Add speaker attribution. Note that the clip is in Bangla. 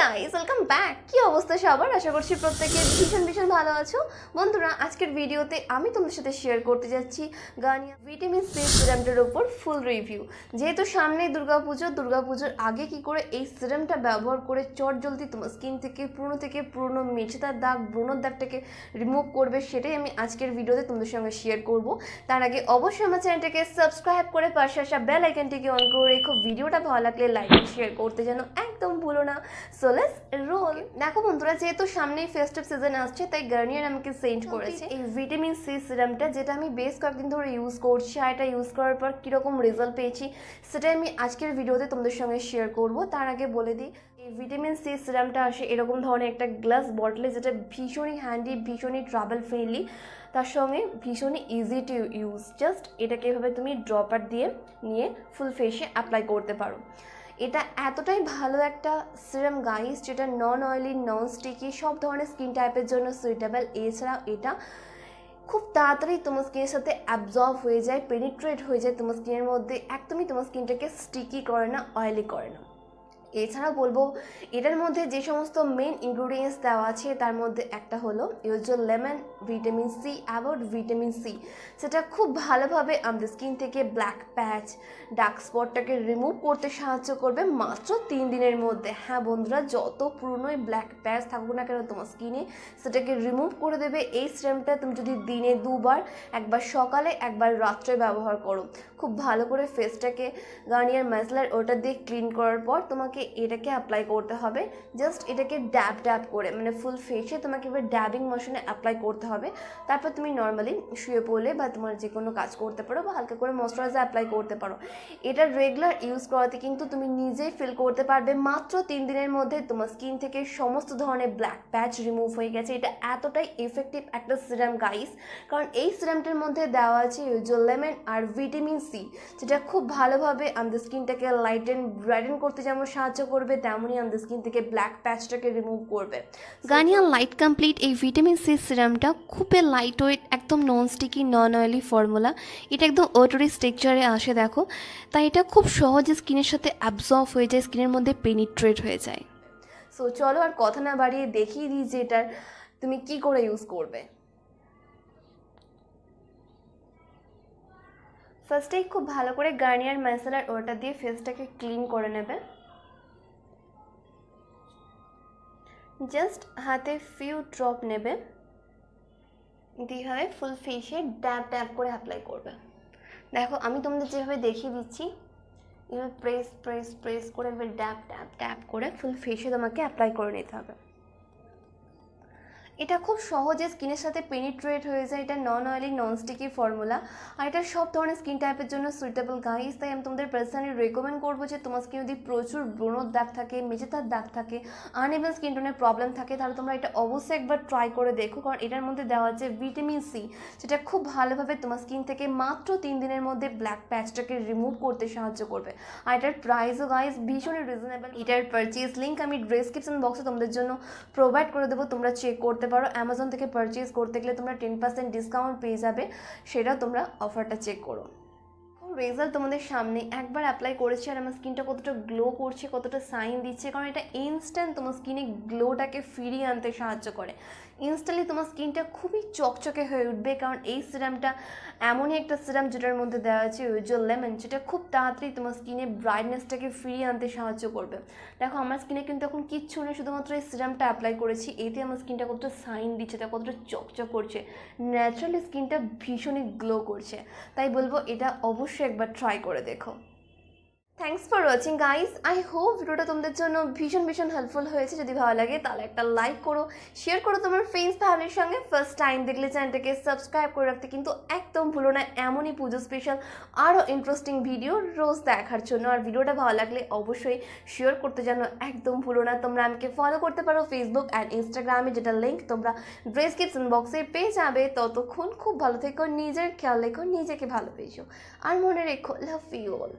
Speaker 1: Guys welcome back. কি অবস্থা সবার? আশা করছি প্রত্যেকে ভীষণ ভালো আছো। বন্ধুরা, আজকের ভিডিওতে আমি তোমাদের সাথে শেয়ার করতে যাচ্ছি গার্নিয়ার ভিটামিন সি সিরামটার উপর ফুল রিভিউ। যেহেতু সামনেই দুর্গাপুজোর আগে কি করে এই সিরামটা ব্যবহার করে চটজলদি তোমার স্কিন থেকে পুরনো মেচেদার দাগ, ব্রণের দাগটাকে রিমুভ করবে, সেটাই আমি আজকের ভিডিওতে তোমাদের সঙ্গে শেয়ার করব। তার আগে অবশ্যই আমার চ্যানেলটাকে সাবস্ক্রাইব করে পাশে আসা বেল আইকনটিকে অন করে রেখো। ভিডিওটা ভালো লাগলে লাইক শেয়ার করতে যেন একদম ভুলো না। So let's role. দেখো বন্ধুরা, যেহেতু সামনেই ফেস্টিভ সিজন আসছে, তাই গার্নিয়ার আমাকে সেন্ড করেছে এই ভিটামিন সি সিরামটা, যেটা আমি বেশ কয়েকদিন ধরে ইউজ করছি। আর এটা ইউজ করার পর কীরকম রেজাল্ট পেয়েছি সেটাই আমি আজকের ভিডিওতে তোমাদের সঙ্গে শেয়ার করব। তার আগে বলে দিই, এই ভিটামিন সি সিরামটা আসে এরকম ধরনের একটা গ্লাস বটলে, যেটা ভীষণই হ্যান্ডি, ভীষণই ট্রাভেল ফ্রেন্ডলি, তার সঙ্গে ভীষণই ইজি টু ইউজ। জাস্ট এটাকে এভাবে তুমি ড্রপার দিয়ে নিয়ে ফুল ফেসে অ্যাপ্লাই করতে পারো। এটা এতটাই ভালো একটা সিরাম গাইস, যেটা নন অয়েলি, নন স্টিকি, সব ধরনের স্কিন টাইপের জন্য সুইটেবল। এছাড়াও এটা খুব তাড়াতাড়ি তোমার স্কিনের সাথে অ্যাবজর্ব হয়ে যায়, পেনিট্রেট হয়ে যায় তোমার স্কিনের মধ্যে, একদমই তোমার স্কিনটাকে স্টিকি করে না, অয়েলি করে না। এছাড়া বলবো, এটার মধ্যে যে সমস্ত মেন ইনগ্রিডিয়েন্টস দেওয়া আছে তার মধ্যে একটা হলো usual lemon, vitamin C, about vitamin C, সেটা খুব ভালোভাবে আমাদের স্কিন থেকে ব্ল্যাক প্যাচ, ডার্ক স্পটটাকে রিমুভ করতে সাহায্য করবে মাত্র 3 দিনের মধ্যে। হ্যাঁ বন্ধুরা, যত পুরনোই ব্ল্যাক প্যাচ থাকুক না কেন তোমার স্কিনে, সেটাকে রিমুভ করে দেবে এই সিরামটা। তুমি যদি দিনে 2 বার, একবার সকালে একবার রাত্রে ব্যবহার করো, খুব ভালো করে ফেসটাকে গার্নিয়ার মাইসেলার ওটা দিয়ে ক্লিন করার পর তোমাকে এটাকে অ্যাপ্লাই করতে হবে। জাস্ট এটাকে ড্যাব করে, মানে ফুল ফেসে তোমাকে এবার ড্যাবিং মোশনে অ্যাপ্লাই করতে হবে। তারপর তুমি নর্মালি শুয়ে পড়লে বা তোমার যে কোনো কাজ করতে পারো, বা হালকা করে ময়শ্চারাইজার অ্যাপ্লাই করতে পারো। এটা রেগুলার ইউজ করাতে কিন্তু তুমি নিজেই ফিল করতে পারবে মাত্র 3 দিনের মধ্যে তোমার স্কিন থেকে সমস্ত ধরনের ব্ল্যাক প্যাচ রিমুভ হয়ে গেছে। এটা এতটাই এফেক্টিভ একটা সিরাম গাইস, কারণ এই সিরামটার মধ্যে দেওয়া আছে ইউজুয়াল লেমন আর ভিটামিন সি, যেটা খুব ভালোভাবে আমাদের স্কিনটাকে লাইটেন ব্রাইটেন করতে যেমন সাহায্য করবে, তেমনই আমাদের স্কিন থেকে ব্ল্যাক প্যাচটাকে রিমুভ করবে। গার্নিয়ার লাইট কমপ্লিট এই ভিটামিন সি সিরামটা খুবই লাইট ওয়েট, একদম নন স্টিকি, নন অয়েলি ফর্মুলা। এটা একদম ওয়াটারি টেক্সচারে আসে দেখো, তাই এটা খুব সহজে স্কিনের সাথে অ্যাবজর্ব হয়ে যায়, স্কিনের মধ্যে পেনিট্রেট হয়ে যায়। সো চলো আর কথা না বাড়িয়ে দেখিয়ে দিই যে এটার তুমি কি করে ইউজ করবে। ফার্স্টেই খুব ভালো করে গার্নিয়ার মাইসেলার ওয়াটার দিয়ে ফেসটাকে ক্লিন করে নেবে। জাস্ট হাতে ফিউ ড্রপ নেবে, দিয়ে ফুল ফেসে ড্যাব করে অ্যাপ্লাই করবে। দেখো আমি তোমাদের যেভাবে দেখিয়ে দিচ্ছি, এভাবে প্রেস করে এবার ড্যাব করে ফুল ফেসে তোমাকে অ্যাপ্লাই করে নিতে হবে। এটা খুব সহজে স্কিনের সাথে পেনিট্রেট হয়ে যায়। এটা নন অয়েলি, নন স্টিকি ফর্মুলা, আর এটা সব ধরনের স্কিন টাইপের জন্য সুইটেবল গাইস। তাই আমি তোমাদের পার্সোনালি রেকমেন্ড করবো যে তোমার স্কিনে যদি প্রচুর ব্রণের দাগ থাকে, মেচেদার দাগ থাকে, আনইভেন স্কিন টোনের প্রবলেম থাকে, তাহলে তোমরা এটা অবশ্যই একবার ট্রাই করে দেখো, কারণ এটার মধ্যে দেওয়া আছে ভিটামিন সি, যেটা খুব ভালোভাবে তোমার স্কিন থেকে মাত্র 3 দিনের মধ্যে ব্ল্যাক প্যাচটাকে রিমুভ করতে সাহায্য করবে। আর এটার প্রাইসও গাইস ভীষণই রিজনেবল। এটার পারচেজ লিঙ্ক আমি ডেসক্রিপশন বক্সে তোমাদের জন্য প্রোভাইড করে দেবো, তোমরা চেক করতে পারো। অ্যামাজন থেকে পারচেজ করতে গেলে তোমরা 10% ডিসকাউন্ট পেয়ে যাবে, সেটাও তোমরা অফারটা চেক করো। রেজাল্ট তোমাদের সামনে একবার অ্যাপ্লাই করেছি, আর আমার স্কিনটা কতটা গ্লো করছে, কতটা সাইন দিচ্ছে, কারণ এটা ইনস্ট্যান্ট তোমার স্কিনে গ্লোটাকে ফিরিয়ে আনতে সাহায্য করে। ইনস্ট্যান্টলি তোমার স্কিনটা খুবই চকচকে হয়ে উঠবে, কারণ এই সিরামটা এমনই একটা সিরাম যেটার মধ্যে দেওয়া আছে ইউজুয়াল লেমন, যেটা খুব তাড়াতাড়ি তোমার স্কিনে ব্রাইটনেসটাকে ফিরিয়ে আনতে সাহায্য করবে। দেখো আমার স্কিনে কিন্তু এখন কিচ্ছু নেই, শুধুমাত্র এই সিরামটা অ্যাপ্লাই করেছি, এতে আমার স্কিনটা কতটা সাইন দিচ্ছে, তা কতটা চকচক করছে, ন্যাচারালি স্কিনটা ভীষণই গ্লো করছে। তাই বলবো এটা অবশ্যই একবার ট্রাই করে দেখো। Thanks for watching guys. I hope ভিডিওটা তোমাদের জন্য ভীষণ হেল্পফুল হয়েছে। যদি ভালো লাগে তাহলে একটা লাইক করো, শেয়ার করো তোমার ফ্রেন্ডস ফ্যামিলির সঙ্গে। ফার্স্ট টাইম দেখলে চ্যানেলটাকে সাবস্ক্রাইব করে রাখতে কিন্তু একদম ভুলো না, এমনই পুজো স্পেশাল আরও ইন্টারেস্টিং ভিডিও রোজ দেখার জন্য। আর ভিডিওটা ভালো লাগলে অবশ্যই শেয়ার করতে যেন একদম ভুলো না। তোমরা আমাকে ফলো করতে পারো ফেসবুক অ্যান্ড ইনস্টাগ্রামে, যেটা লিঙ্ক তোমরা ডেসক্রিপশন বক্সে পেয়ে যাবে। ততক্ষণ খুব ভালো থেকো, নিজের খেয়াল রেখো, নিজেকে ভালোবেসো, আর মনে রেখো লাভ ইউ অল।